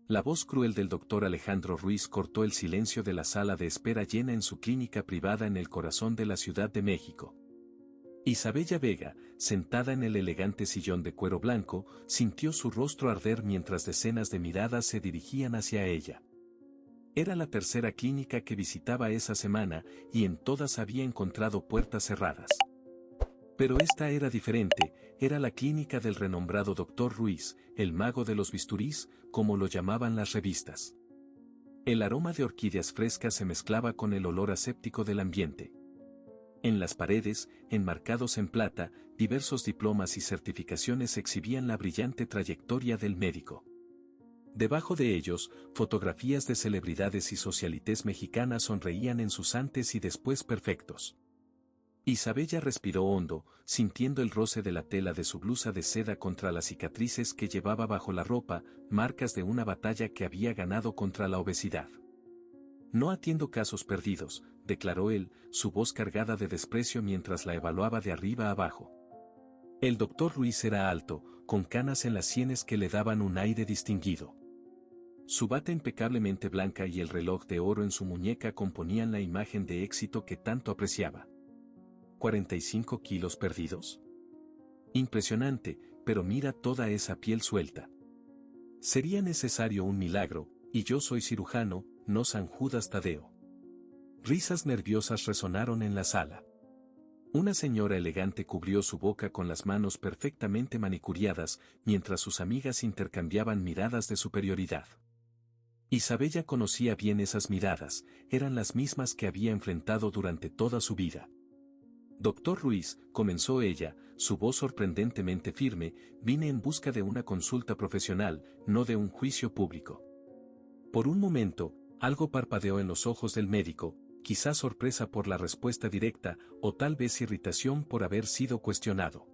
La voz cruel del doctor Alejandro Ruiz cortó el silencio de la sala de espera llena en su clínica privada en el corazón de la Ciudad de México. Isabella Vega, sentada en el elegante sillón de cuero blanco, sintió su rostro arder mientras decenas de miradas se dirigían hacia ella. Era la tercera clínica que visitaba esa semana y en todas había encontrado puertas cerradas. Pero esta era diferente, era la clínica del renombrado Dr. Ruiz, el mago de los bisturís, como lo llamaban las revistas. El aroma de orquídeas frescas se mezclaba con el olor aséptico del ambiente. En las paredes, enmarcados en plata, diversos diplomas y certificaciones exhibían la brillante trayectoria del médico. Debajo de ellos, fotografías de celebridades y socialites mexicanas sonreían en sus antes y después perfectos. Isabella respiró hondo, sintiendo el roce de la tela de su blusa de seda contra las cicatrices que llevaba bajo la ropa, marcas de una batalla que había ganado contra la obesidad. No atiendo casos perdidos, declaró él, su voz cargada de desprecio mientras la evaluaba de arriba a abajo. El doctor Ruiz era alto, con canas en las sienes que le daban un aire distinguido. Su bata impecablemente blanca y el reloj de oro en su muñeca componían la imagen de éxito que tanto apreciaba. ¿45 kilos perdidos? Impresionante, pero mira toda esa piel suelta. Sería necesario un milagro, y yo soy cirujano, no San Judas Tadeo. Risas nerviosas resonaron en la sala. Una señora elegante cubrió su boca con las manos perfectamente manicuriadas, mientras sus amigas intercambiaban miradas de superioridad. Isabella conocía bien esas miradas, eran las mismas que había enfrentado durante toda su vida. Doctor Ruiz, comenzó ella, su voz sorprendentemente firme, vine en busca de una consulta profesional, no de un juicio público. Por un momento, algo parpadeó en los ojos del médico, quizás sorpresa por la respuesta directa, o tal vez irritación por haber sido cuestionado.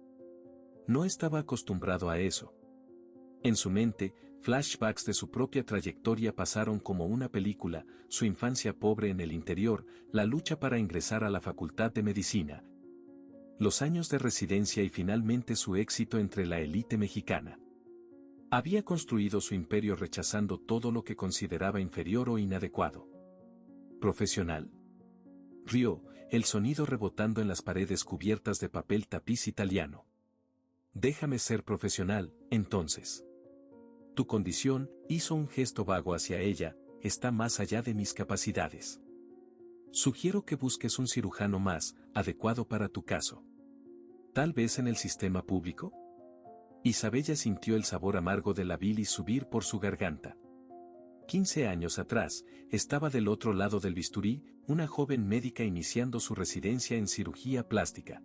No estaba acostumbrado a eso. En su mente, flashbacks de su propia trayectoria pasaron como una película, su infancia pobre en el interior, la lucha para ingresar a la Facultad de Medicina, los años de residencia y finalmente su éxito entre la élite mexicana. Había construido su imperio rechazando todo lo que consideraba inferior o inadecuado. ¿Profesional? Rió, el sonido rebotando en las paredes cubiertas de papel tapiz italiano. Déjame ser profesional, entonces. Tu condición, hizo un gesto vago hacia ella, está más allá de mis capacidades. Sugiero que busques un cirujano más adecuado para tu caso. ¿Tal vez en el sistema público? Isabella sintió el sabor amargo de la bilis subir por su garganta. 15 años atrás, estaba del otro lado del bisturí, una joven médica iniciando su residencia en cirugía plástica.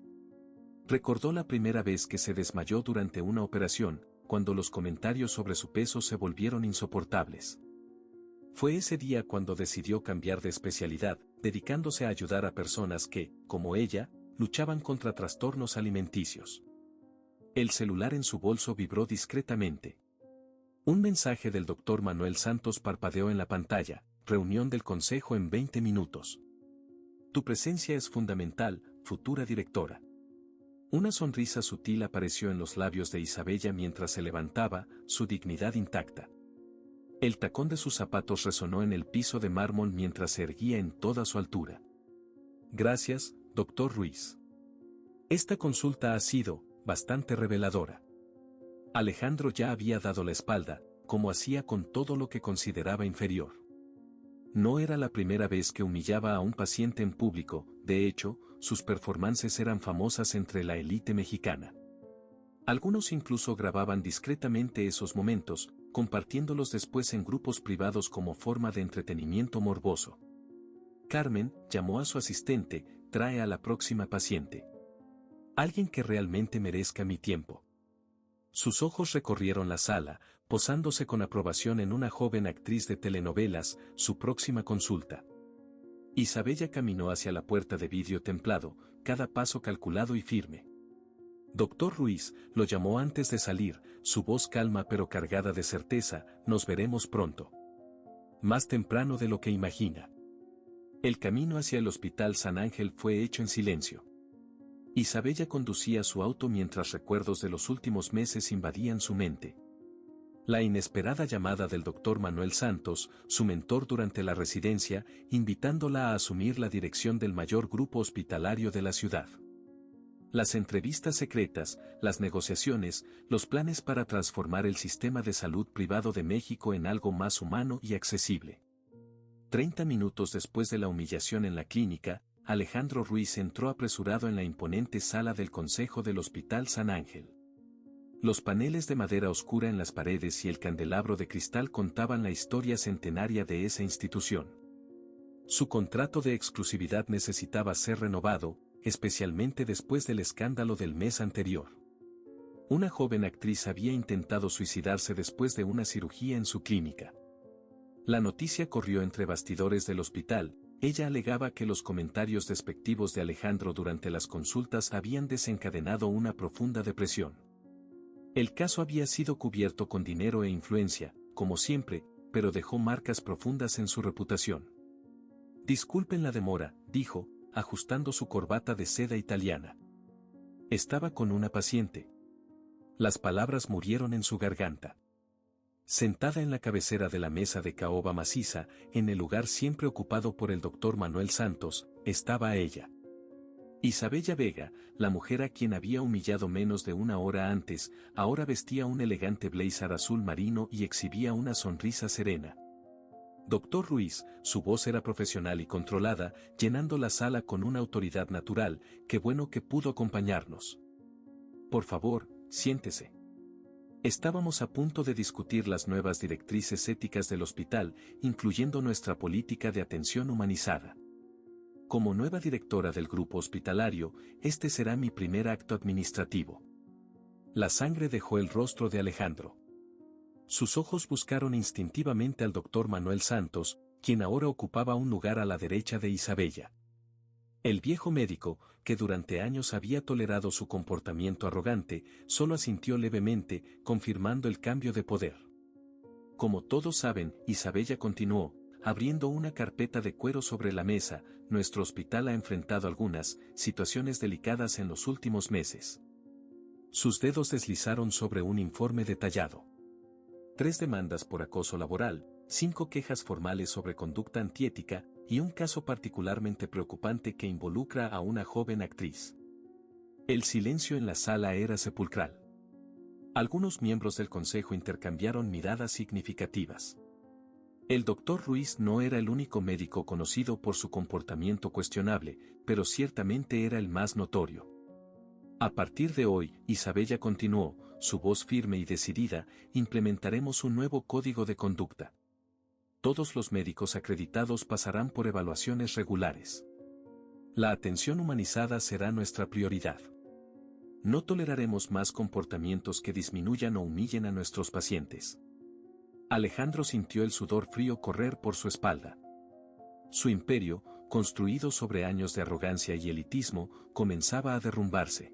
Recordó la primera vez que se desmayó durante una operación, cuando los comentarios sobre su peso se volvieron insoportables. Fue ese día cuando decidió cambiar de especialidad, dedicándose a ayudar a personas que, como ella, luchaban contra trastornos alimenticios. El celular en su bolso vibró discretamente. Un mensaje del doctor Manuel Santos parpadeó en la pantalla, reunión del consejo en 20 minutos. Tu presencia es fundamental, futura directora. Una sonrisa sutil apareció en los labios de Isabella mientras se levantaba, su dignidad intacta. El tacón de sus zapatos resonó en el piso de mármol mientras se erguía en toda su altura. Gracias, doctor Ruiz. Esta consulta ha sido bastante reveladora. Alejandro ya había dado la espalda, como hacía con todo lo que consideraba inferior. No era la primera vez que humillaba a un paciente en público, de hecho, sus performances eran famosas entre la élite mexicana. Algunos incluso grababan discretamente esos momentos, compartiéndolos después en grupos privados como forma de entretenimiento morboso. Carmen llamó a su asistente, trae a la próxima paciente. Alguien que realmente merezca mi tiempo. Sus ojos recorrieron la sala, posándose con aprobación en una joven actriz de telenovelas, su próxima consulta. Isabella caminó hacia la puerta de vidrio templado, cada paso calculado y firme. Doctor Ruiz, lo llamó antes de salir, su voz calma pero cargada de certeza, nos veremos pronto. Más temprano de lo que imagina. El camino hacia el Hospital San Ángel fue hecho en silencio. Isabella conducía su auto mientras recuerdos de los últimos meses invadían su mente. La inesperada llamada del doctor Manuel Santos, su mentor durante la residencia, invitándola a asumir la dirección del mayor grupo hospitalario de la ciudad. Las entrevistas secretas, las negociaciones, los planes para transformar el sistema de salud privado de México en algo más humano y accesible. 30 minutos después de la humillación en la clínica, Alejandro Ruiz entró apresurado en la imponente sala del Consejo del Hospital San Ángel. Los paneles de madera oscura en las paredes y el candelabro de cristal contaban la historia centenaria de esa institución. Su contrato de exclusividad necesitaba ser renovado, especialmente después del escándalo del mes anterior. Una joven actriz había intentado suicidarse después de una cirugía en su clínica. La noticia corrió entre bastidores del hospital. Ella alegaba que los comentarios despectivos de Alejandro durante las consultas habían desencadenado una profunda depresión. El caso había sido cubierto con dinero e influencia, como siempre, pero dejó marcas profundas en su reputación. Disculpen la demora, dijo, ajustando su corbata de seda italiana. Estaba con una paciente. Las palabras murieron en su garganta. Sentada en la cabecera de la mesa de caoba maciza, en el lugar siempre ocupado por el doctor Manuel Santos, estaba ella. Isabella Vega, la mujer a quien había humillado menos de una hora antes, ahora vestía un elegante blazer azul marino y exhibía una sonrisa serena. Doctor Ruiz, su voz era profesional y controlada, llenando la sala con una autoridad natural. Qué bueno que pudo acompañarnos. Por favor, siéntese. Estábamos a punto de discutir las nuevas directrices éticas del hospital, incluyendo nuestra política de atención humanizada. Como nueva directora del grupo hospitalario, este será mi primer acto administrativo. La sangre dejó el rostro de Alejandro. Sus ojos buscaron instintivamente al doctor Manuel Santos, quien ahora ocupaba un lugar a la derecha de Isabella. El viejo médico, que durante años había tolerado su comportamiento arrogante, solo asintió levemente, confirmando el cambio de poder. Como todos saben, Isabella continuó, abriendo una carpeta de cuero sobre la mesa, nuestro hospital ha enfrentado algunas situaciones delicadas en los últimos meses. Sus dedos deslizaron sobre un informe detallado. 3 demandas por acoso laboral, 5 quejas formales sobre conducta antiética, y un caso particularmente preocupante que involucra a una joven actriz. El silencio en la sala era sepulcral. Algunos miembros del consejo intercambiaron miradas significativas. El doctor Ruiz no era el único médico conocido por su comportamiento cuestionable, pero ciertamente era el más notorio. A partir de hoy, Isabella continuó, su voz firme y decidida, implementaremos un nuevo código de conducta. Todos los médicos acreditados pasarán por evaluaciones regulares. La atención humanizada será nuestra prioridad. No toleraremos más comportamientos que disminuyan o humillen a nuestros pacientes. Alejandro sintió el sudor frío correr por su espalda. Su imperio, construido sobre años de arrogancia y elitismo, comenzaba a derrumbarse.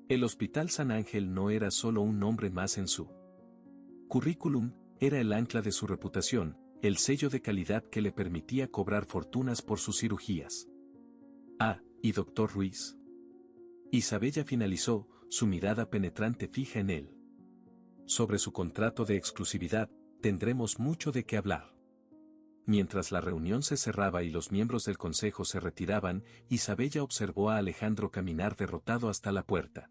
El Hospital San Ángel no era solo un nombre más en su currículum, era el ancla de su reputación, el sello de calidad que le permitía cobrar fortunas por sus cirugías. Ah, ¿y doctor Ruiz? Isabella finalizó, su mirada penetrante fija en él. Sobre su contrato de exclusividad, tendremos mucho de qué hablar. Mientras la reunión se cerraba y los miembros del consejo se retiraban, Isabella observó a Alejandro caminar derrotado hasta la puerta.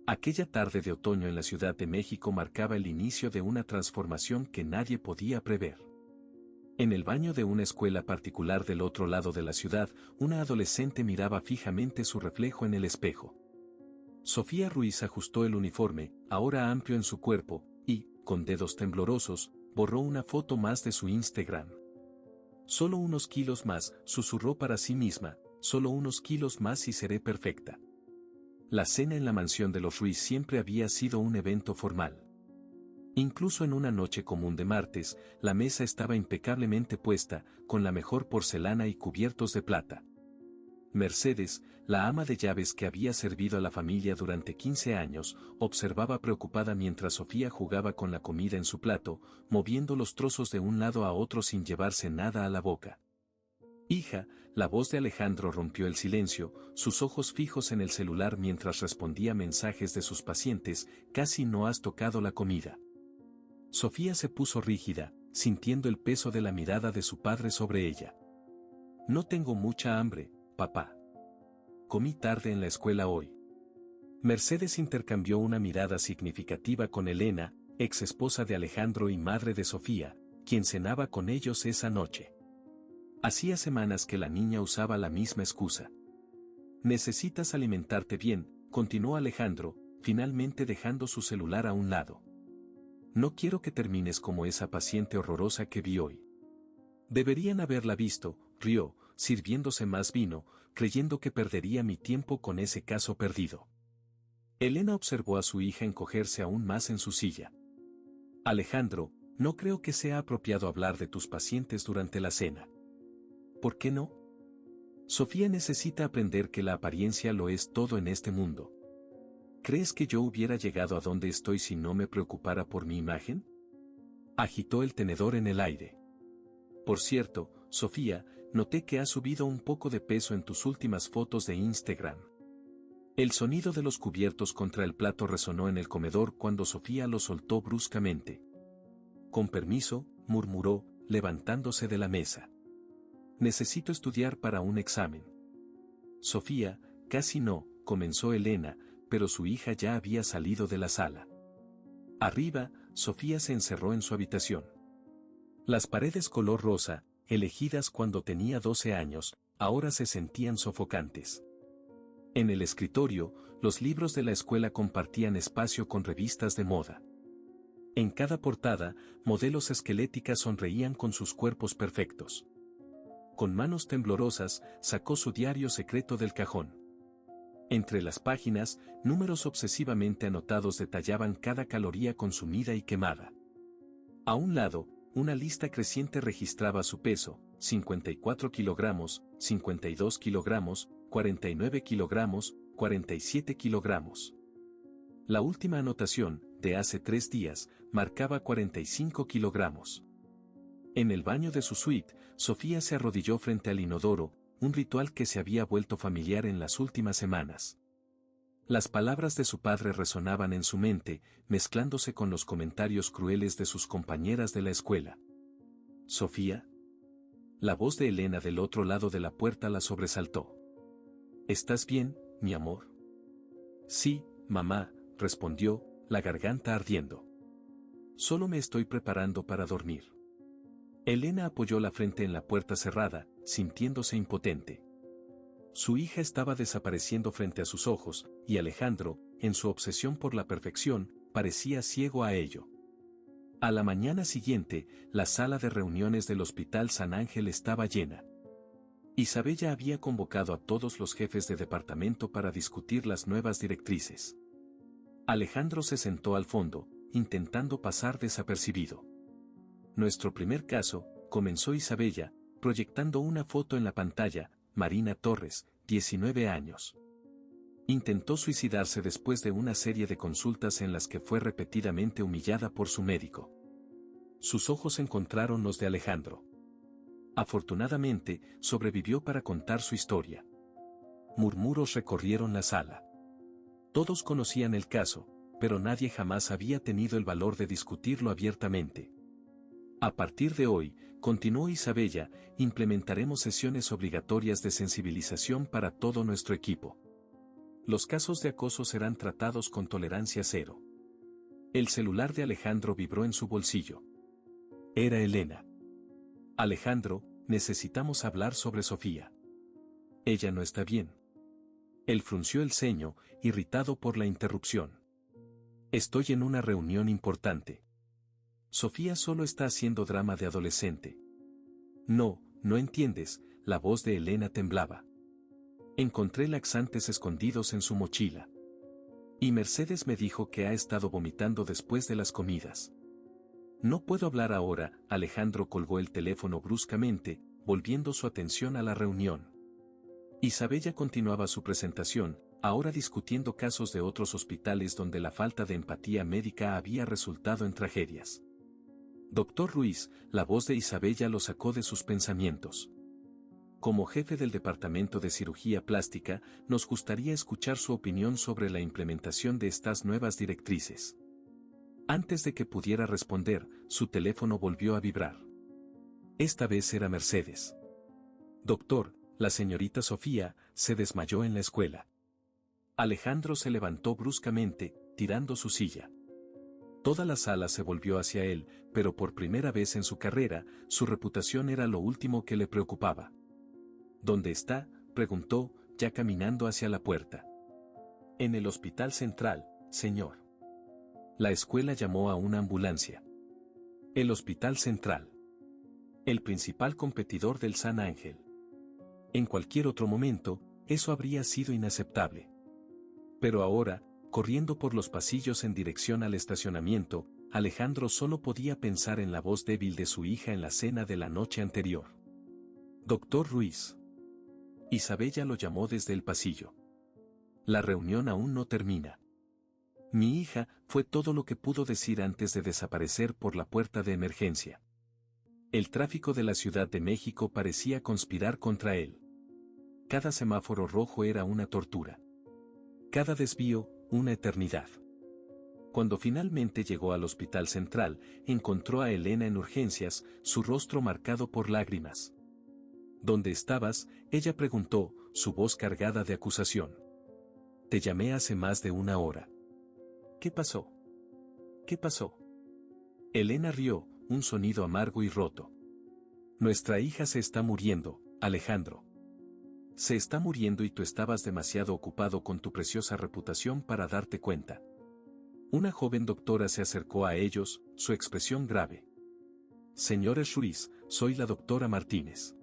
Aquella tarde de otoño en la Ciudad de México marcaba el inicio de una transformación que nadie podía prever. En el baño de una escuela particular del otro lado de la ciudad, una adolescente miraba fijamente su reflejo en el espejo. Sofía Ruiz ajustó el uniforme, ahora amplio en su cuerpo, y, con dedos temblorosos, borró una foto más de su Instagram. Solo unos kilos más, susurró para sí misma, solo unos kilos más y seré perfecta. La cena en la mansión de los Ruiz siempre había sido un evento formal. Incluso en una noche común de martes, la mesa estaba impecablemente puesta, con la mejor porcelana y cubiertos de plata. Mercedes, la ama de llaves que había servido a la familia durante 15 años, observaba preocupada mientras Sofía jugaba con la comida en su plato, moviendo los trozos de un lado a otro sin llevarse nada a la boca. Hija, la voz de Alejandro rompió el silencio, sus ojos fijos en el celular mientras respondía mensajes de sus pacientes, casi no has tocado la comida. Sofía se puso rígida, sintiendo el peso de la mirada de su padre sobre ella. No tengo mucha hambre, papá. Comí tarde en la escuela hoy. Mercedes intercambió una mirada significativa con Elena, ex esposa de Alejandro y madre de Sofía, quien cenaba con ellos esa noche. Hacía semanas que la niña usaba la misma excusa. Necesitas alimentarte bien, continuó Alejandro, finalmente dejando su celular a un lado. No quiero que termines como esa paciente horrorosa que vi hoy. Deberían haberla visto, rió, sirviéndose más vino, creyendo que perdería mi tiempo con ese caso perdido. Elena observó a su hija encogerse aún más en su silla. Alejandro, no creo que sea apropiado hablar de tus pacientes durante la cena. ¿Por qué no? Sofía necesita aprender que la apariencia lo es todo en este mundo. ¿Crees que yo hubiera llegado a donde estoy si no me preocupara por mi imagen? Agitó el tenedor en el aire. Por cierto, Sofía, noté que has subido un poco de peso en tus últimas fotos de Instagram. El sonido de los cubiertos contra el plato resonó en el comedor cuando Sofía lo soltó bruscamente. Con permiso, murmuró, levantándose de la mesa. Necesito estudiar para un examen. Sofía, casi no, comenzó Elena, pero su hija ya había salido de la sala. Arriba, Sofía se encerró en su habitación. Las paredes color rosa, elegidas cuando tenía 12 años, ahora se sentían sofocantes. En el escritorio, los libros de la escuela compartían espacio con revistas de moda. En cada portada, modelos esqueléticas sonreían con sus cuerpos perfectos. Con manos temblorosas, sacó su diario secreto del cajón. Entre las páginas, números obsesivamente anotados detallaban cada caloría consumida y quemada. A un lado, una lista creciente registraba su peso: 54 kilogramos, 52 kilogramos, 49 kilogramos, 47 kilogramos. La última anotación, de hace 3 días, marcaba 45 kilogramos. En el baño de su suite, Sofía se arrodilló frente al inodoro, un ritual que se había vuelto familiar en las últimas semanas. Las palabras de su padre resonaban en su mente, mezclándose con los comentarios crueles de sus compañeras de la escuela. ¿Sofía? La voz de Elena del otro lado de la puerta la sobresaltó. ¿Estás bien, mi amor? Sí, mamá, respondió, la garganta ardiendo. Solo me estoy preparando para dormir. Elena apoyó la frente en la puerta cerrada, sintiéndose impotente. Su hija estaba desapareciendo frente a sus ojos, y Alejandro, en su obsesión por la perfección, parecía ciego a ello. A la mañana siguiente, la sala de reuniones del Hospital San Ángel estaba llena. Isabella había convocado a todos los jefes de departamento para discutir las nuevas directrices. Alejandro se sentó al fondo, intentando pasar desapercibido. Nuestro primer caso, comenzó Isabella, proyectando una foto en la pantalla: Marina Torres, 19 años. Intentó suicidarse después de una serie de consultas en las que fue repetidamente humillada por su médico. Sus ojos encontraron los de Alejandro. Afortunadamente, sobrevivió para contar su historia. Murmuros recorrieron la sala. Todos conocían el caso, pero nadie jamás había tenido el valor de discutirlo abiertamente. A partir de hoy, continuó Isabella, implementaremos sesiones obligatorias de sensibilización para todo nuestro equipo. Los casos de acoso serán tratados con tolerancia cero. El celular de Alejandro vibró en su bolsillo. Era Elena. Alejandro, necesitamos hablar sobre Sofía. Ella no está bien. Él frunció el ceño, irritado por la interrupción. Estoy en una reunión importante. Sofía solo está haciendo drama de adolescente. No, no entiendes, la voz de Elena temblaba. Encontré laxantes escondidos en su mochila. Y Mercedes me dijo que ha estado vomitando después de las comidas. No puedo hablar ahora. Alejandro colgó el teléfono bruscamente, volviendo su atención a la reunión. Isabella continuaba su presentación, ahora discutiendo casos de otros hospitales donde la falta de empatía médica había resultado en tragedias. Doctor Ruiz, la voz de Isabella lo sacó de sus pensamientos. Como jefe del Departamento de Cirugía Plástica, nos gustaría escuchar su opinión sobre la implementación de estas nuevas directrices. Antes de que pudiera responder, su teléfono volvió a vibrar. Esta vez era Mercedes. Doctor, la señorita Sofía se desmayó en la escuela. Alejandro se levantó bruscamente, tirando su silla. Toda la sala se volvió hacia él, pero por primera vez en su carrera, su reputación era lo último que le preocupaba. ¿Dónde está?, preguntó, ya caminando hacia la puerta. En el hospital central, señor. La escuela llamó a una ambulancia. El hospital central. El principal competidor del San Ángel. En cualquier otro momento, eso habría sido inaceptable. Pero ahora, corriendo por los pasillos en dirección al estacionamiento, Alejandro solo podía pensar en la voz débil de su hija en la cena de la noche anterior. Doctor Ruiz. Isabella lo llamó desde el pasillo. La reunión aún no termina. Mi hija fue todo lo que pudo decir antes de desaparecer por la puerta de emergencia. El tráfico de la Ciudad de México parecía conspirar contra él. Cada semáforo rojo era una tortura. Cada desvío, una eternidad. Cuando finalmente llegó al hospital central, encontró a Elena en urgencias, su rostro marcado por lágrimas. ¿Dónde estabas?, ella preguntó, su voz cargada de acusación. Te llamé hace más de una hora. ¿Qué pasó? ¿Qué pasó? Elena rió, un sonido amargo y roto. Nuestra hija se está muriendo, Alejandro. Se está muriendo y tú estabas demasiado ocupado con tu preciosa reputación para darte cuenta. Una joven doctora se acercó a ellos, su expresión grave. Señores Ruiz, soy la doctora Martínez.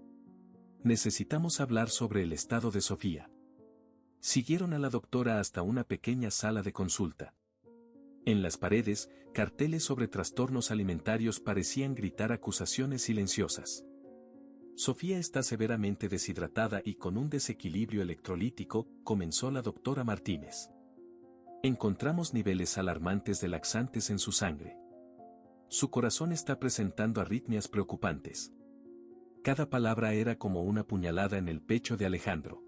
Necesitamos hablar sobre el estado de Sofía. Siguieron a la doctora hasta una pequeña sala de consulta. En las paredes, carteles sobre trastornos alimentarios parecían gritar acusaciones silenciosas. Sofía está severamente deshidratada y con un desequilibrio electrolítico, comenzó la doctora Martínez. Encontramos niveles alarmantes de laxantes en su sangre. Su corazón está presentando arritmias preocupantes. Cada palabra era como una puñalada en el pecho de Alejandro.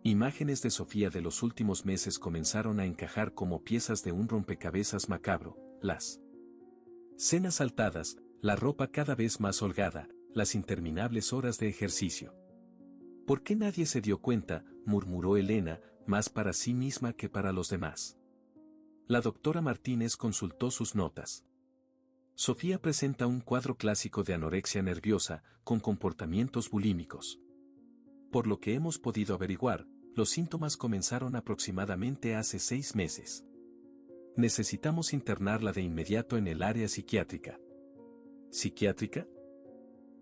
Imágenes de Sofía de los últimos meses comenzaron a encajar como piezas de un rompecabezas macabro, las cenas saltadas, la ropa cada vez más holgada, las interminables horas de ejercicio. ¿Por qué nadie se dio cuenta?, murmuró Elena, más para sí misma que para los demás. La doctora Martínez consultó sus notas. Sofía presenta un cuadro clásico de anorexia nerviosa, con comportamientos bulímicos. Por lo que hemos podido averiguar, los síntomas comenzaron aproximadamente hace 6 meses. Necesitamos internarla de inmediato en el área psiquiátrica. ¿Psiquiátrica?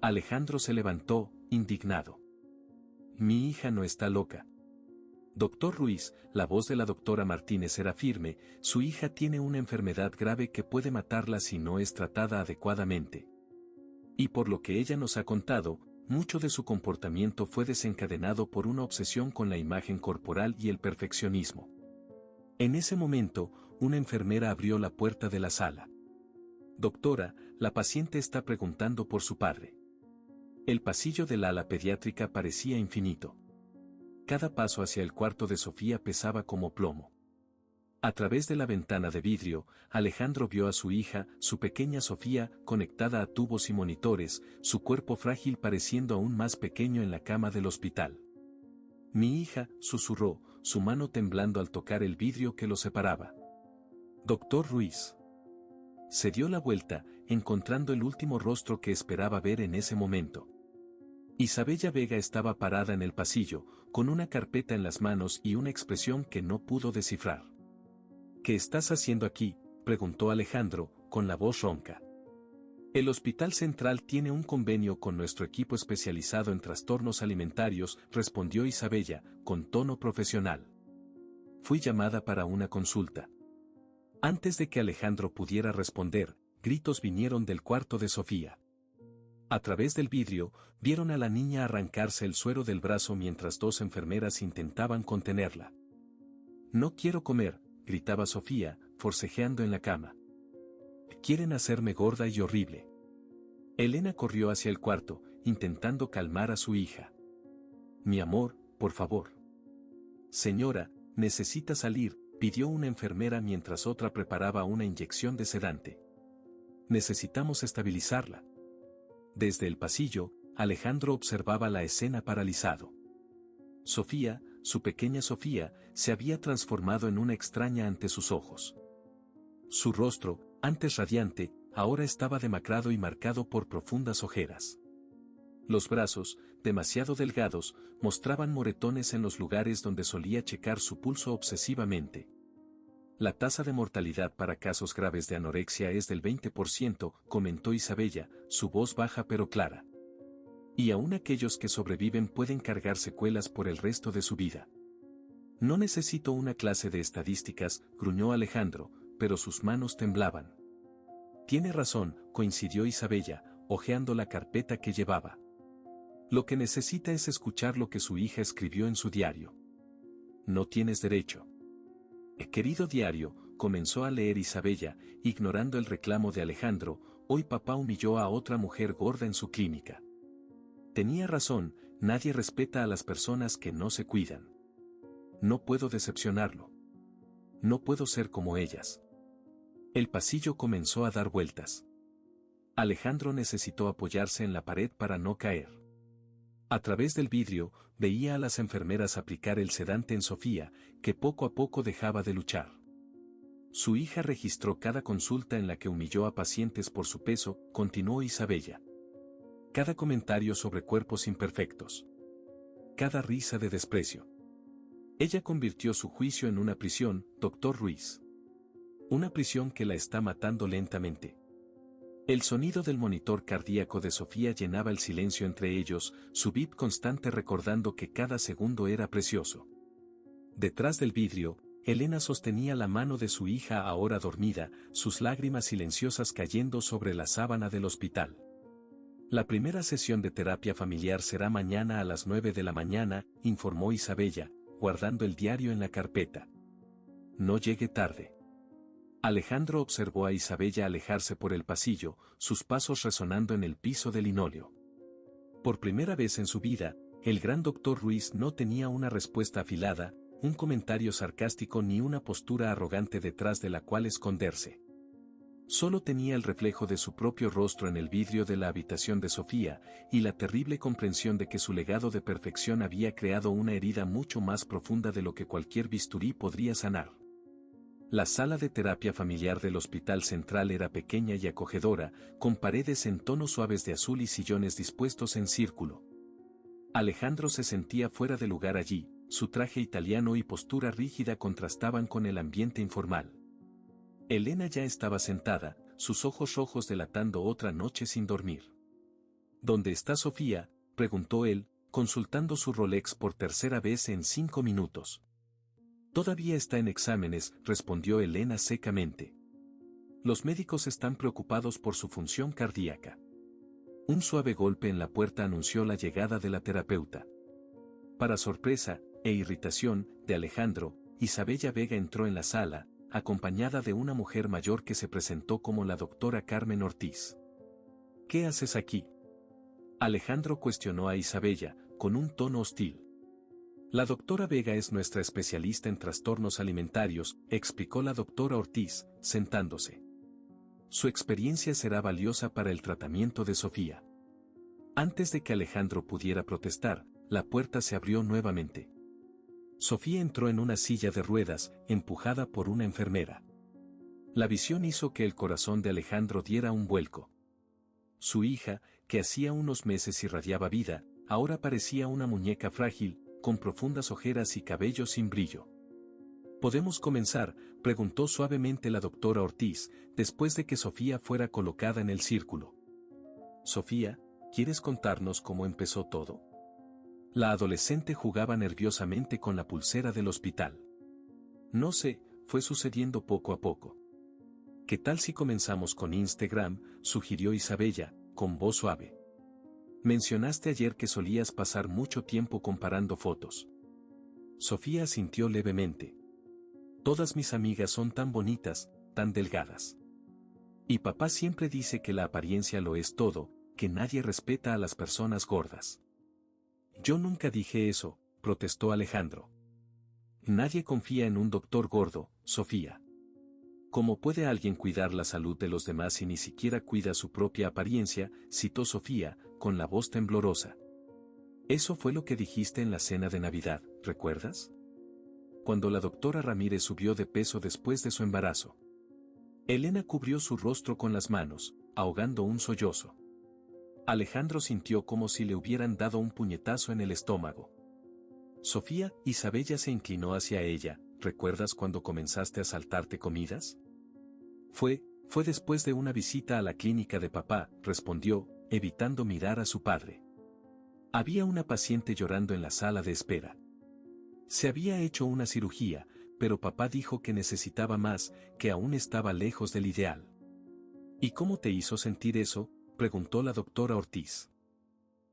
Alejandro se levantó, indignado. Mi hija no está loca. Doctor Ruiz, la voz de la doctora Martínez era firme, su hija tiene una enfermedad grave que puede matarla si no es tratada adecuadamente. Y por lo que ella nos ha contado, mucho de su comportamiento fue desencadenado por una obsesión con la imagen corporal y el perfeccionismo. En ese momento, una enfermera abrió la puerta de la sala. Doctora, la paciente está preguntando por su padre. El pasillo del ala pediátrica parecía infinito. Cada paso hacia el cuarto de Sofía pesaba como plomo. A través de la ventana de vidrio, Alejandro vio a su hija, su pequeña Sofía, conectada a tubos y monitores, su cuerpo frágil pareciendo aún más pequeño en la cama del hospital. Mi hija, susurró, su mano temblando al tocar el vidrio que lo separaba. Doctor Ruiz. Se dio la vuelta, encontrando el último rostro que esperaba ver en ese momento. Isabella Vega estaba parada en el pasillo, con una carpeta en las manos y una expresión que no pudo descifrar. ¿Qué estás haciendo aquí?, preguntó Alejandro, con la voz ronca. El Hospital Central tiene un convenio con nuestro equipo especializado en trastornos alimentarios, respondió Isabella, con tono profesional. Fui llamada para una consulta. Antes de que Alejandro pudiera responder, gritos vinieron del cuarto de Sofía. A través del vidrio, vieron a la niña arrancarse el suero del brazo mientras 2 enfermeras intentaban contenerla. No quiero comer, gritaba Sofía, forcejeando en la cama. Quieren hacerme gorda y horrible. Elena corrió hacia el cuarto, intentando calmar a su hija. Mi amor, por favor. Señora, necesita salir, pidió una enfermera mientras otra preparaba una inyección de sedante. Necesitamos estabilizarla. Desde el pasillo, Alejandro observaba la escena paralizado. Sofía, su pequeña Sofía, se había transformado en una extraña ante sus ojos. Su rostro, antes radiante, ahora estaba demacrado y marcado por profundas ojeras. Los brazos, demasiado delgados, mostraban moretones en los lugares donde solía checar su pulso obsesivamente. La tasa de mortalidad para casos graves de anorexia es del 20%, comentó Isabella, su voz baja pero clara. Y aún aquellos que sobreviven pueden cargar secuelas por el resto de su vida. No necesito una clase de estadísticas, gruñó Alejandro, pero sus manos temblaban. Tiene razón, coincidió Isabella, hojeando la carpeta que llevaba. Lo que necesita es escuchar lo que su hija escribió en su diario. No tienes derecho. Querido diario, comenzó a leer Isabella, ignorando el reclamo de Alejandro, hoy papá humilló a otra mujer gorda en su clínica. Tenía razón, nadie respeta a las personas que no se cuidan. No puedo decepcionarlo. No puedo ser como ellas. El pasillo comenzó a dar vueltas. Alejandro necesitó apoyarse en la pared para no caer. A través del vidrio, veía a las enfermeras aplicar el sedante en Sofía, que poco a poco dejaba de luchar. Su hija registró cada consulta en la que humilló a pacientes por su peso, continuó Isabella. Cada comentario sobre cuerpos imperfectos. Cada risa de desprecio. Ella convirtió su juicio en una prisión, doctor Ruiz. Una prisión que la está matando lentamente. El sonido del monitor cardíaco de Sofía llenaba el silencio entre ellos, su bip constante recordando que cada segundo era precioso. Detrás del vidrio, Elena sostenía la mano de su hija ahora dormida, sus lágrimas silenciosas cayendo sobre la sábana del hospital. La primera sesión de terapia familiar será mañana a las 9 de la mañana, informó Isabella, guardando el diario en la carpeta. No llegue tarde. Alejandro observó a Isabella alejarse por el pasillo, sus pasos resonando en el piso de linóleo. Por primera vez en su vida, el gran doctor Ruiz no tenía una respuesta afilada, un comentario sarcástico ni una postura arrogante detrás de la cual esconderse. Solo tenía el reflejo de su propio rostro en el vidrio de la habitación de Sofía, y la terrible comprensión de que su legado de perfección había creado una herida mucho más profunda de lo que cualquier bisturí podría sanar. La sala de terapia familiar del Hospital Central era pequeña y acogedora, con paredes en tonos suaves de azul y sillones dispuestos en círculo. Alejandro se sentía fuera de lugar allí, su traje italiano y postura rígida contrastaban con el ambiente informal. Elena ya estaba sentada, sus ojos rojos delatando otra noche sin dormir. ¿Dónde está Sofía?, preguntó él, consultando su Rolex por tercera vez en 5 minutos. Todavía está en exámenes, respondió Elena secamente. Los médicos están preocupados por su función cardíaca. Un suave golpe en la puerta anunció la llegada de la terapeuta. Para sorpresa e irritación de Alejandro, Isabella Vega entró en la sala, acompañada de una mujer mayor que se presentó como la doctora Carmen Ortiz. ¿Qué haces aquí?, Alejandro cuestionó a Isabella, con un tono hostil. La doctora Vega es nuestra especialista en trastornos alimentarios, explicó la doctora Ortiz, sentándose. Su experiencia será valiosa para el tratamiento de Sofía. Antes de que Alejandro pudiera protestar, la puerta se abrió nuevamente. Sofía entró en una silla de ruedas, empujada por una enfermera. La visión hizo que el corazón de Alejandro diera un vuelco. Su hija, que hacía unos meses irradiaba vida, ahora parecía una muñeca frágil, con profundas ojeras y cabello sin brillo. ¿Podemos comenzar?, preguntó suavemente la doctora Ortiz, después de que Sofía fuera colocada en el círculo. Sofía, ¿quieres contarnos cómo empezó todo? La adolescente jugaba nerviosamente con la pulsera del hospital. No sé, fue sucediendo poco a poco. ¿Qué tal si comenzamos con Instagram?, sugirió Isabella, con voz suave. Mencionaste ayer que solías pasar mucho tiempo comparando fotos. Sofía asintió levemente. Todas mis amigas son tan bonitas, tan delgadas. Y papá siempre dice que la apariencia lo es todo, que nadie respeta a las personas gordas. Yo nunca dije eso, protestó Alejandro. Nadie confía en un doctor gordo, Sofía. ¿Cómo puede alguien cuidar la salud de los demás si ni siquiera cuida su propia apariencia?, citó Sofía, con la voz temblorosa. Eso fue lo que dijiste en la cena de Navidad, ¿recuerdas? Cuando la doctora Ramírez subió de peso después de su embarazo. Elena cubrió su rostro con las manos, ahogando un sollozo. Alejandro sintió como si le hubieran dado un puñetazo en el estómago. Sofía, Isabella se inclinó hacia ella. ¿Recuerdas cuando comenzaste a saltarte comidas? Fue después de una visita a la clínica de papá, respondió, evitando mirar a su padre. Había una paciente llorando en la sala de espera. Se había hecho una cirugía, pero papá dijo que necesitaba más, que aún estaba lejos del ideal. ¿Y cómo te hizo sentir eso?, preguntó la doctora Ortiz.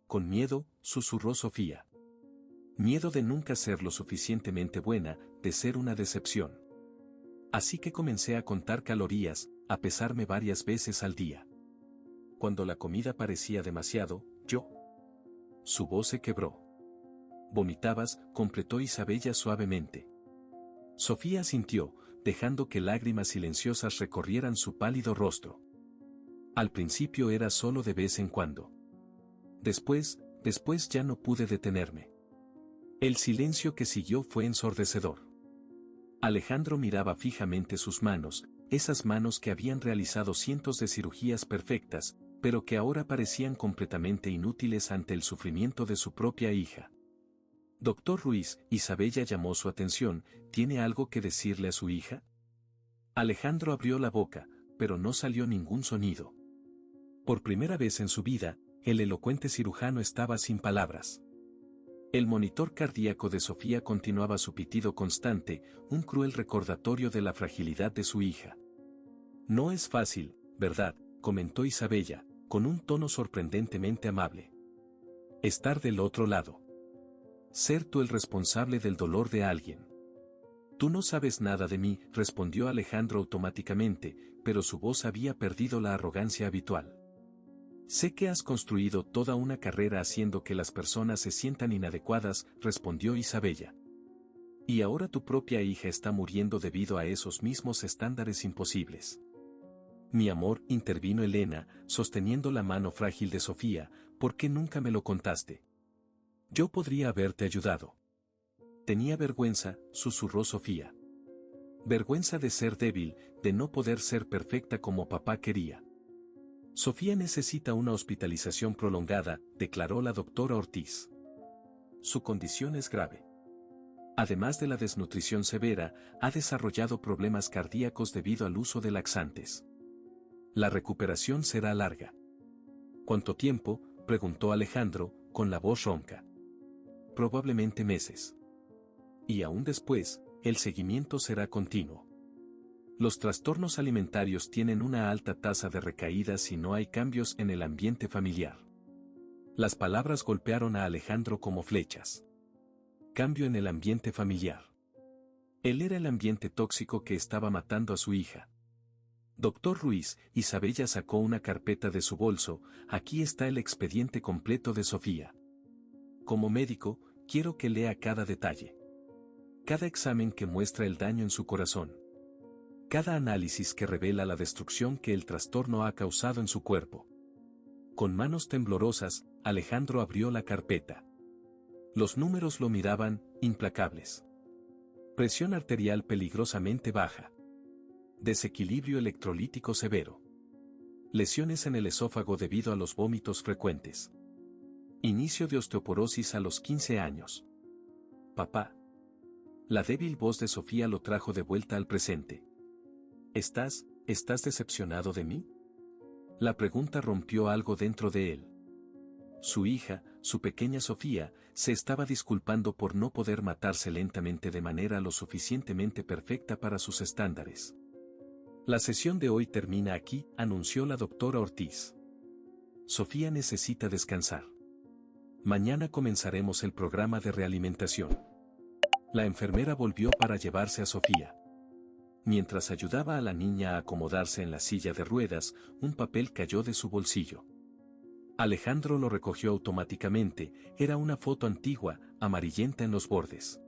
Con miedo, susurró Sofía. Miedo de nunca ser lo suficientemente buena, de ser una decepción. Así que comencé a contar calorías, a pesarme varias veces al día. Cuando la comida parecía demasiado, yo. Su voz se quebró. Vomitabas, completó Isabella suavemente. Sofía asintió, dejando que lágrimas silenciosas recorrieran su pálido rostro. Al principio era solo de vez en cuando. Después ya no pude detenerme. El silencio que siguió fue ensordecedor. Alejandro miraba fijamente sus manos, esas manos que habían realizado cientos de cirugías perfectas, pero que ahora parecían completamente inútiles ante el sufrimiento de su propia hija. Doctor Ruiz, Isabella llamó su atención, ¿tiene algo que decirle a su hija? Alejandro abrió la boca, pero no salió ningún sonido. Por primera vez en su vida, el elocuente cirujano estaba sin palabras. El monitor cardíaco de Sofía continuaba su pitido constante, un cruel recordatorio de la fragilidad de su hija. No es fácil, ¿verdad?, comentó Isabella, con un tono sorprendentemente amable. Estar del otro lado. Ser tú el responsable del dolor de alguien. Tú no sabes nada de mí, respondió Alejandro automáticamente, pero su voz había perdido la arrogancia habitual. Sé que has construido toda una carrera haciendo que las personas se sientan inadecuadas, respondió Isabella. Y ahora tu propia hija está muriendo debido a esos mismos estándares imposibles. Mi amor, intervino Elena, sosteniendo la mano frágil de Sofía, ¿por qué nunca me lo contaste? Yo podría haberte ayudado. Tenía vergüenza, susurró Sofía. Vergüenza de ser débil, de no poder ser perfecta como papá quería. Sofía necesita una hospitalización prolongada, declaró la doctora Ortiz. Su condición es grave. Además de la desnutrición severa, ha desarrollado problemas cardíacos debido al uso de laxantes. La recuperación será larga. ¿Cuánto tiempo?, preguntó Alejandro, con la voz ronca. Probablemente meses. Y aún después, el seguimiento será continuo. Los trastornos alimentarios tienen una alta tasa de recaída si no hay cambios en el ambiente familiar. Las palabras golpearon a Alejandro como flechas. Cambio en el ambiente familiar. Él era el ambiente tóxico que estaba matando a su hija. Doctor Ruiz, Isabella sacó una carpeta de su bolso, aquí está el expediente completo de Sofía. Como médico, quiero que lea cada detalle. Cada examen que muestra el daño en su corazón. Cada análisis que revela la destrucción que el trastorno ha causado en su cuerpo. Con manos temblorosas, Alejandro abrió la carpeta. Los números lo miraban, implacables. Presión arterial peligrosamente baja. Desequilibrio electrolítico severo. Lesiones en el esófago debido a los vómitos frecuentes. Inicio de osteoporosis a los 15 años. Papá. La débil voz de Sofía lo trajo de vuelta al presente. ¿Estás decepcionado de mí? La pregunta rompió algo dentro de él. Su hija, su pequeña Sofía, se estaba disculpando por no poder matarse lentamente de manera lo suficientemente perfecta para sus estándares. La sesión de hoy termina aquí, anunció la doctora Ortiz. Sofía necesita descansar. Mañana comenzaremos el programa de realimentación. La enfermera volvió para llevarse a Sofía. Mientras ayudaba a la niña a acomodarse en la silla de ruedas, un papel cayó de su bolsillo. Alejandro lo recogió automáticamente, era una foto antigua, amarillenta en los bordes.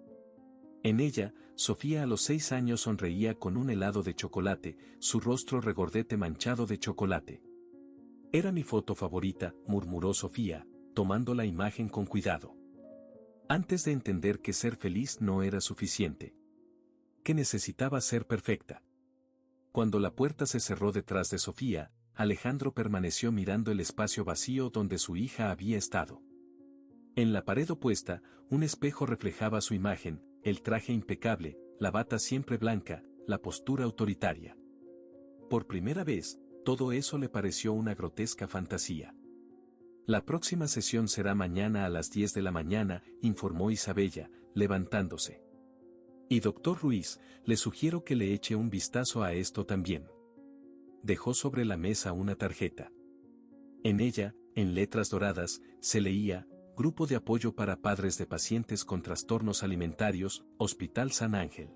En ella, Sofía a los 6 años sonreía con un helado de chocolate, su rostro regordete manchado de chocolate. Era mi foto favorita, murmuró Sofía, tomando la imagen con cuidado. Antes de entender que ser feliz no era suficiente. Que necesitaba ser perfecta. Cuando la puerta se cerró detrás de Sofía, Alejandro permaneció mirando el espacio vacío donde su hija había estado. En la pared opuesta, un espejo reflejaba su imagen, el traje impecable, la bata siempre blanca, la postura autoritaria. Por primera vez, todo eso le pareció una grotesca fantasía. La próxima sesión será mañana a las 10 de la mañana, informó Isabella, levantándose. Y doctor Ruiz, le sugiero que le eche un vistazo a esto también. Dejó sobre la mesa una tarjeta. En ella, en letras doradas, se leía, Grupo de Apoyo para Padres de Pacientes con Trastornos Alimentarios, Hospital San Ángel.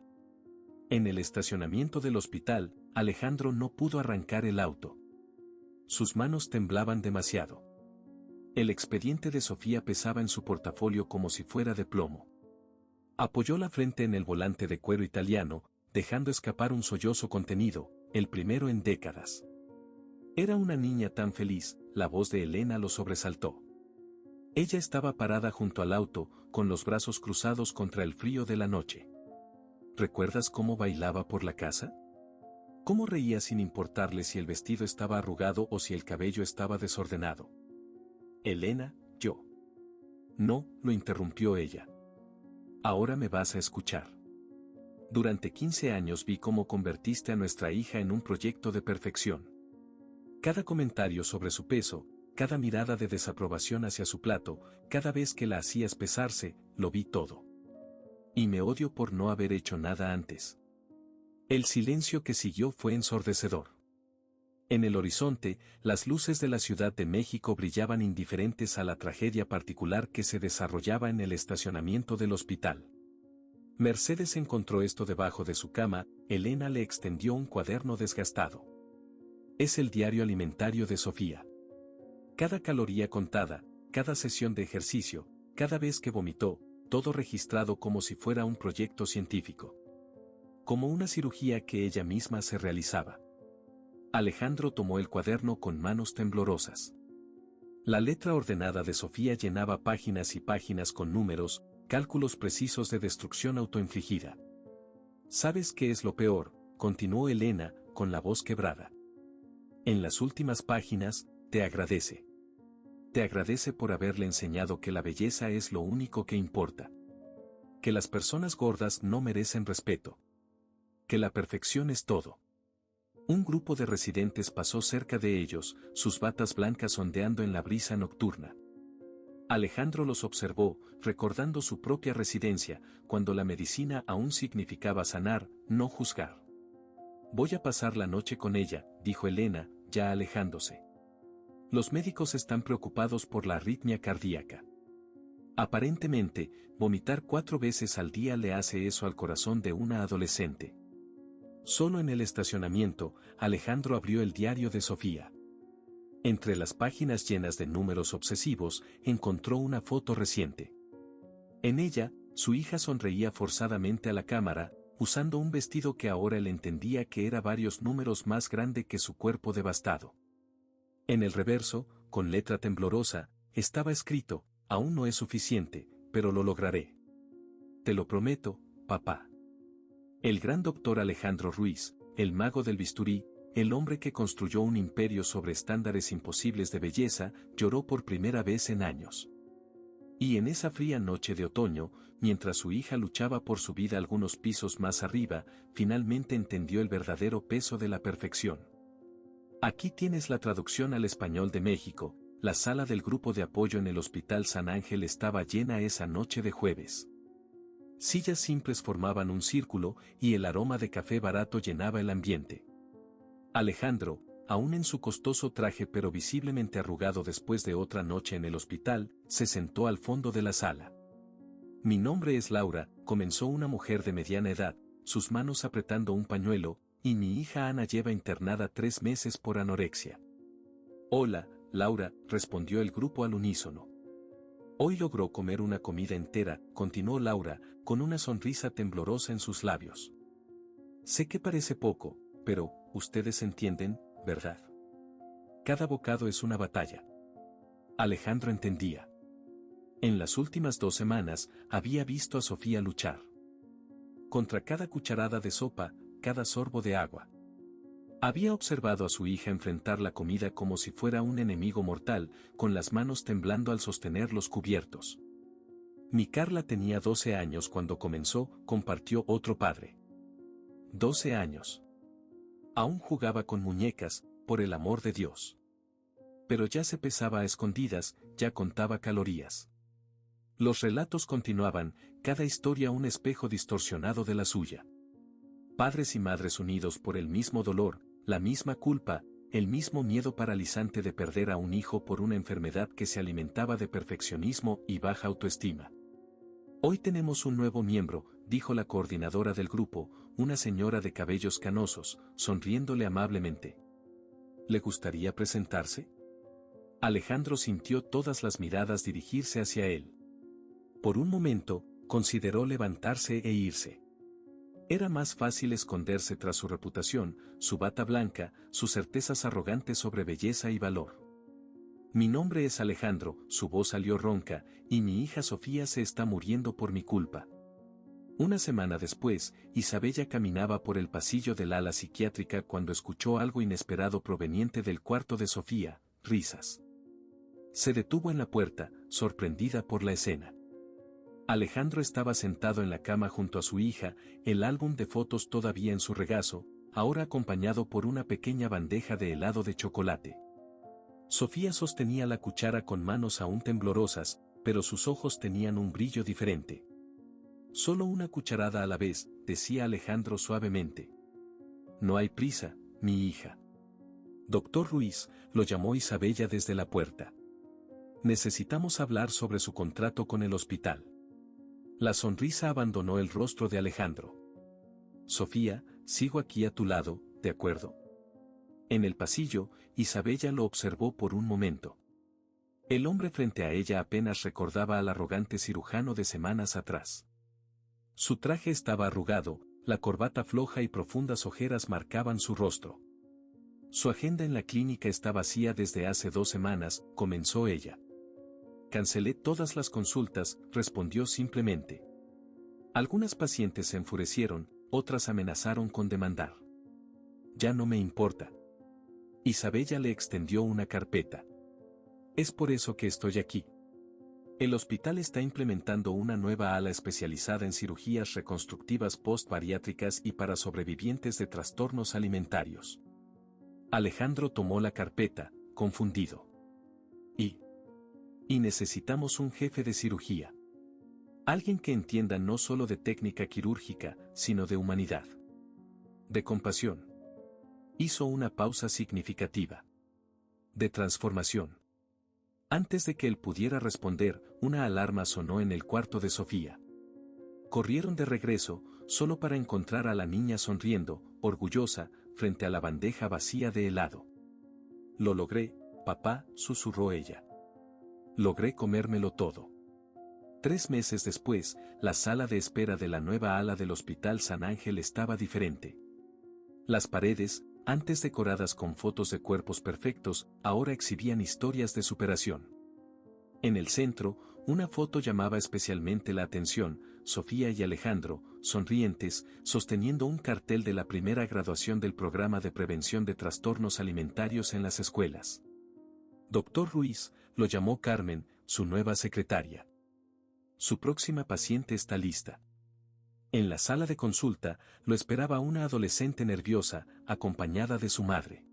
En el estacionamiento del hospital, Alejandro no pudo arrancar el auto. Sus manos temblaban demasiado. El expediente de Sofía pesaba en su portafolio como si fuera de plomo. Apoyó la frente en el volante de cuero italiano, dejando escapar un sollozo contenido, el primero en décadas. Era una niña tan feliz, la voz de Elena lo sobresaltó. Ella estaba parada junto al auto, con los brazos cruzados contra el frío de la noche. ¿Recuerdas cómo bailaba por la casa? ¿Cómo reía sin importarle si el vestido estaba arrugado o si el cabello estaba desordenado? Elena, yo. No, lo interrumpió ella. Ahora me vas a escuchar. Durante 15 años vi cómo convertiste a nuestra hija en un proyecto de perfección. Cada comentario sobre su peso, cada mirada de desaprobación hacia su plato, cada vez que la hacías pesarse, lo vi todo. Y me odio por no haber hecho nada antes. El silencio que siguió fue ensordecedor. En el horizonte, las luces de la Ciudad de México brillaban indiferentes a la tragedia particular que se desarrollaba en el estacionamiento del hospital. Mercedes encontró esto debajo de su cama, Elena le extendió un cuaderno desgastado. Es el diario alimentario de Sofía. Cada caloría contada, cada sesión de ejercicio, cada vez que vomitó, todo registrado como si fuera un proyecto científico. Como una cirugía que ella misma se realizaba. Alejandro tomó el cuaderno con manos temblorosas. La letra ordenada de Sofía llenaba páginas y páginas con números, cálculos precisos de destrucción autoinfligida. ¿Sabes qué es lo peor?, continuó Elena, con la voz quebrada. En las últimas páginas, te agradece. Te agradece por haberle enseñado que la belleza es lo único que importa. Que las personas gordas no merecen respeto. Que la perfección es todo. Un grupo de residentes pasó cerca de ellos, sus batas blancas ondeando en la brisa nocturna. Alejandro los observó, recordando su propia residencia, cuando la medicina aún significaba sanar, no juzgar. Voy a pasar la noche con ella, dijo Elena, ya alejándose. Los médicos están preocupados por la arritmia cardíaca. Aparentemente, vomitar 4 veces al día le hace eso al corazón de una adolescente. Solo en el estacionamiento, Alejandro abrió el diario de Sofía. Entre las páginas llenas de números obsesivos, encontró una foto reciente. En ella, su hija sonreía forzadamente a la cámara, usando un vestido que ahora él entendía que era varios números más grande que su cuerpo devastado. En el reverso, con letra temblorosa, estaba escrito, aún no es suficiente, pero lo lograré. Te lo prometo, papá. El gran doctor Alejandro Ruiz, el mago del bisturí, el hombre que construyó un imperio sobre estándares imposibles de belleza, lloró por primera vez en años. Y en esa fría noche de otoño, mientras su hija luchaba por su vida algunos pisos más arriba, finalmente entendió el verdadero peso de la perfección. Aquí tienes la traducción al español de México. La sala del grupo de apoyo en el Hospital San Ángel estaba llena esa noche de jueves. Sillas simples formaban un círculo y el aroma de café barato llenaba el ambiente. Alejandro, aún en su costoso traje pero visiblemente arrugado después de otra noche en el hospital, se sentó al fondo de la sala. Mi nombre es Laura, comenzó una mujer de mediana edad, sus manos apretando un pañuelo, y mi hija Ana lleva internada 3 meses por anorexia. Hola, Laura, respondió el grupo al unísono. Hoy logró comer una comida entera, continuó Laura, con una sonrisa temblorosa en sus labios. Sé que parece poco, pero, ustedes entienden, ¿verdad? Cada bocado es una batalla. Alejandro entendía. En las últimas 2 semanas, había visto a Sofía luchar. Contra cada cucharada de sopa, cada sorbo de agua. Había observado a su hija enfrentar la comida como si fuera un enemigo mortal, con las manos temblando al sostener los cubiertos. Mi Carla tenía 12 años cuando comenzó, compartió otro padre. 12 años. Aún jugaba con muñecas, por el amor de Dios. Pero ya se pesaba a escondidas, ya contaba calorías. Los relatos continuaban, cada historia un espejo distorsionado de la suya. Padres y madres unidos por el mismo dolor, la misma culpa, el mismo miedo paralizante de perder a un hijo por una enfermedad que se alimentaba de perfeccionismo y baja autoestima. Hoy tenemos un nuevo miembro, dijo la coordinadora del grupo, una señora de cabellos canosos, sonriéndole amablemente. ¿Le gustaría presentarse? Alejandro sintió todas las miradas dirigirse hacia él. Por un momento, consideró levantarse e irse. Era más fácil esconderse tras su reputación, su bata blanca, sus certezas arrogantes sobre belleza y valor. Mi nombre es Alejandro, su voz salió ronca, y mi hija Sofía se está muriendo por mi culpa. Una semana después, Isabella caminaba por el pasillo del ala psiquiátrica cuando escuchó algo inesperado proveniente del cuarto de Sofía, risas. Se detuvo en la puerta, sorprendida por la escena. Alejandro estaba sentado en la cama junto a su hija, el álbum de fotos todavía en su regazo, ahora acompañado por una pequeña bandeja de helado de chocolate. Sofía sostenía la cuchara con manos aún temblorosas, pero sus ojos tenían un brillo diferente. Solo una cucharada a la vez, decía Alejandro suavemente. No hay prisa, mi hija. Doctor Ruiz, lo llamó Isabella desde la puerta. Necesitamos hablar sobre su contrato con el hospital. La sonrisa abandonó el rostro de Alejandro. Sofía, sigo aquí a tu lado, ¿de acuerdo? En el pasillo, Isabella lo observó por un momento. El hombre frente a ella apenas recordaba al arrogante cirujano de semanas atrás. Su traje estaba arrugado, la corbata floja y profundas ojeras marcaban su rostro. Su agenda en la clínica está vacía desde hace 2 semanas, comenzó ella. Cancelé todas las consultas, respondió simplemente. Algunas pacientes se enfurecieron, otras amenazaron con demandar. Ya no me importa. Isabella le extendió una carpeta. Es por eso que estoy aquí. El hospital está implementando una nueva ala especializada en cirugías reconstructivas post-bariátricas y para sobrevivientes de trastornos alimentarios. Alejandro tomó la carpeta, confundido. Y necesitamos un jefe de cirugía. Alguien que entienda no solo de técnica quirúrgica, sino de humanidad. De compasión. Hizo una pausa significativa. De transformación. Antes de que él pudiera responder, una alarma sonó en el cuarto de Sofía. Corrieron de regreso, solo para encontrar a la niña sonriendo, orgullosa, frente a la bandeja vacía de helado. Lo logré, papá, susurró ella. Logré comérmelo todo. 3 meses después, la sala de espera de la nueva ala del Hospital San Ángel estaba diferente. Las paredes, antes decoradas con fotos de cuerpos perfectos, ahora exhibían historias de superación. En el centro, una foto llamaba especialmente la atención, Sofía y Alejandro, sonrientes, sosteniendo un cartel de la primera graduación del programa de prevención de trastornos alimentarios en las escuelas. Doctor Ruiz, lo llamó Carmen, su nueva secretaria. Su próxima paciente está lista. En la sala de consulta, lo esperaba una adolescente nerviosa, acompañada de su madre.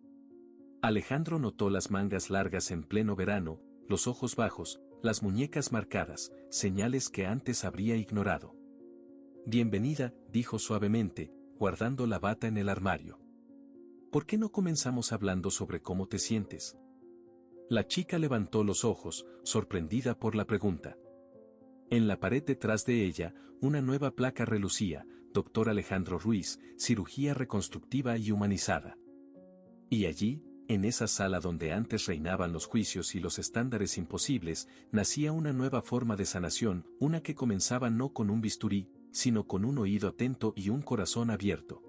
Alejandro notó las mangas largas en pleno verano, los ojos bajos, las muñecas marcadas, señales que antes habría ignorado. Bienvenida, dijo suavemente, guardando la bata en el armario. ¿Por qué no comenzamos hablando sobre cómo te sientes? La chica levantó los ojos, sorprendida por la pregunta. En la pared detrás de ella, una nueva placa relucía, Dr. Alejandro Ruiz, cirugía reconstructiva y humanizada. Y allí, En esa sala donde antes reinaban los juicios y los estándares imposibles, nacía una nueva forma de sanación, una que comenzaba no con un bisturí, sino con un oído atento y un corazón abierto.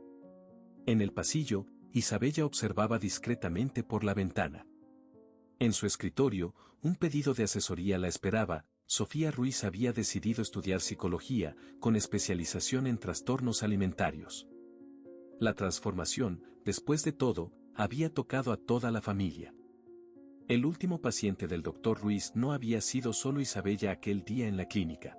En el pasillo, Isabella observaba discretamente por la ventana. En su escritorio, un pedido de asesoría la esperaba. Sofía Ruiz había decidido estudiar psicología, con especialización en trastornos alimentarios. La transformación, después de todo, había tocado a toda la familia. El último paciente del doctor Ruiz no había sido solo Isabella aquel día en la clínica.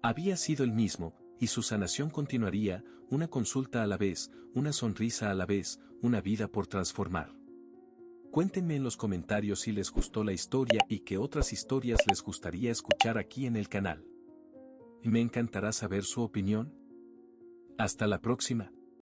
Había sido el mismo, y su sanación continuaría, una consulta a la vez, una sonrisa a la vez, una vida por transformar. Cuéntenme en los comentarios si les gustó la historia y qué otras historias les gustaría escuchar aquí en el canal. Me encantará saber su opinión. Hasta la próxima.